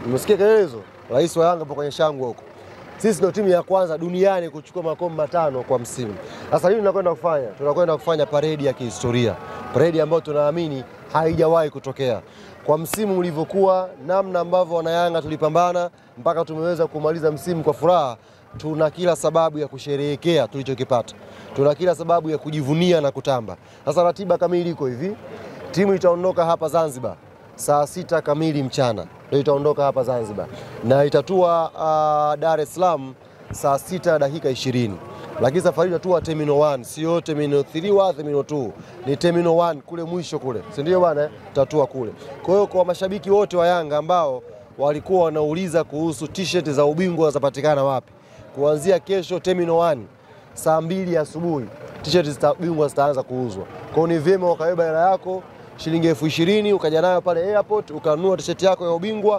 Umesikia kelele hizo? Rais wa Yanga hapo kwenye shangwe huko. Sisi ndio timu ya kwanza duniani kuchukua makombe 5 kwa msimu. Sasa nini tunakwenda kufanya? Tunakwenda kufanya paredi ya kihistoria. Paredi ambayo tunaamini haijawahi kutokea. Kwa msimu ulivyokuwa, namna ambavyo wana Yanga tulipambana mpaka tumeweza kumaliza msimu kwa furaha, tuna kila sababu ya kusherehekea tulichokipata. Tuna kila sababu ya kujivunia na kutamba. Sasa ratiba kamili iko hivi. Timu itaondoka hapa Zanzibar saa 6 kamili mchana. Ndio itaondoka hapa Zanzibar. Na itatua Dar es Salaam saa 6 dakika 20. Lakini safari itatua Terminal 1, sio Terminal 3 wala Terminal 2. Ni Terminal 1 kule mwisho kule. Si ndio bwana? Tutatua kule. Kwa hiyo kwa mashabiki wote wa Yanga ambao walikuwa wanauliza kuhusu t-shirt za ubingwa zitapatikana wapi, kuanzia kesho Terminal 1 saa 2 asubuhi t-shirt za ubingwa zitaanza kuuzwa. Kwa hiyo ni vyema ukabeba hela yako shilingi 20,000 ukaja nayo pale airport ukanunua t-shirt yako ya ubingwa